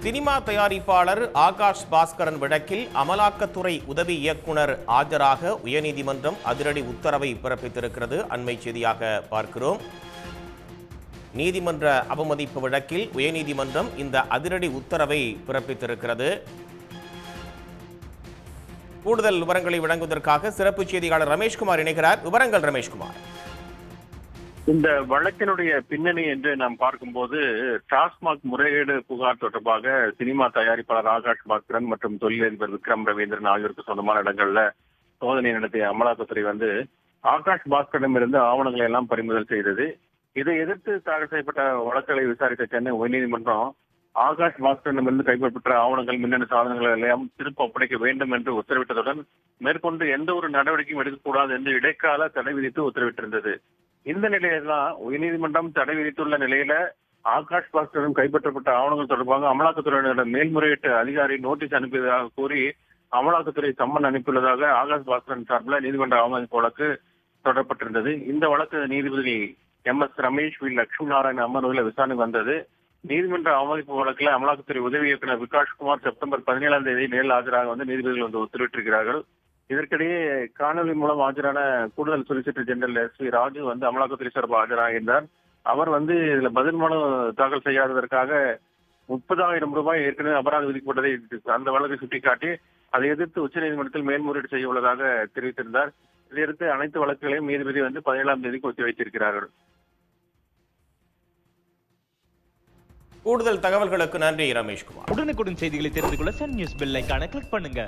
Cinema தயாரிப்பாளர் ஆகாஷ் பாஸ்கரன் வழக்கில் அமலாக்கத்துறை உதவி இயக்குனர் ஆஜராக உயர்நீதிமன்றம் அதிரடி உத்தரவை பிறப்பித்திருக்கிறது. அண்மை செய்தியாக பார்க்கிறோம். நீதிமன்ற அவமதிப்பு வழக்கில் உயர்நீதிமன்றம் இந்த அதிரடி உத்தரவை பிறப்பித்திருக்கிறது. கூடுதல் விவரங்களை வழங்குவதற்காக சிறப்பு செய்தியாளர் ரமேஷ்குமார் இணைகிறார். விவரங்கள் ரமேஷ்குமார். இந்த வழக்கினுடைய பின்னணி என்று நாம் பார்க்கும்போது டாஸ்மாக் முறைகேடு புகார் தொடர்பாக சினிமா தயாரிப்பாளர் ஆகாஷ் பாஸ்கரன் மற்றும் தொழிலதிபர் விக்ரம் ரவீந்திரன் ஆகியோருக்கு சொந்தமான இடங்கள்ல சோதனை நடத்திய அமலாக்கத்துறை ஆகாஷ் பாஸ்கரிடமிருந்து ஆவணங்களை எல்லாம் பறிமுதல் செய்தது. இதை எதிர்த்து தாக்கல் செய்யப்பட்ட வழக்குகளை விசாரித்த சென்னை உயர்நீதிமன்றம் ஆகாஷ் பாஸ்கரிடமிருந்து கைப்பற்ற ஆவணங்கள் மின்னணு சாதனங்கள் எல்லாம் திரும்ப ஒப்படைக்க வேண்டும் என்று உத்தரவிட்டதுடன் மேற்கொண்டு எந்த ஒரு நடவடிக்கையும் எடுக்கக்கூடாது என்று இடைக்கால தடை விதித்து உத்தரவிட்டிருந்தது. இந்த நிலையில்தான் உயர்நீதிமன்றம் தடை விதித்துள்ள நிலையில ஆகாஷ் பாஸ்கரிடம் கைப்பற்றப்பட்ட ஆவணங்கள் தொடர்பாக அமலாக்கத்துறையினரிடம் மேல்முறையீட்டு அதிகாரி நோட்டீஸ் அனுப்பியதாக கூறி அமலாக்கத்துறை சம்மன் அனுப்பியுள்ளதாக ஆகாஷ் பாஸ்கரன் சார்பில் நீதிமன்ற அவமதிப்பு வழக்கு தொடரப்பட்டிருந்தது. இந்த வழக்கு நீதிபதி MS ரமேஷ் வி லட்சுமி நாராயண அமர்வில் விசாரணை வந்தது. நீதிமன்ற அவமதிப்பு வழக்கில் அமலாக்கத்துறை உதவி இயக்குநர் விகாஷ்குமார் செப்டம்பர் 17ஆம் தேதி நேரில் ஆஜராக நீதிபதிகள் உத்தரவிட்டிருக்கிறார்கள். இதற்கிடையே காணொலி மூலம் ஆஜரான கூடுதல் சொலிசிட்டர் ஜெனரல் SP ராஜு அமலாக்கத்துறை சார்பாக ஆஜராகின்றார். அவர் இதுல பதில் மனு தாக்கல் செய்யாததற்காக 30,000 ரூபாய் ஏற்கனவே அபராதம் விதிக்கப்பட்டதை அந்த வழக்கை சுட்டிக்காட்டி அதை எதிர்த்து உச்சநீதிமன்றத்தில் மேல்முறையீடு செய்ய உள்ளதாக தெரிவித்திருந்தார். இதையடுத்து அனைத்து வழக்குகளையும் நீதிபதி 17ஆம் தேதிக்கு ஒத்திவைத்திருக்கிறார்கள். கூடுதல் தகவல்களுக்கு நன்றி ரமேஷ்குமார். உடனுக்குடன் செய்திகளை தெரிந்து கொள்ள சன் நியூஸ் பெல் ஐகானை கிளிக் பண்ணுங்க.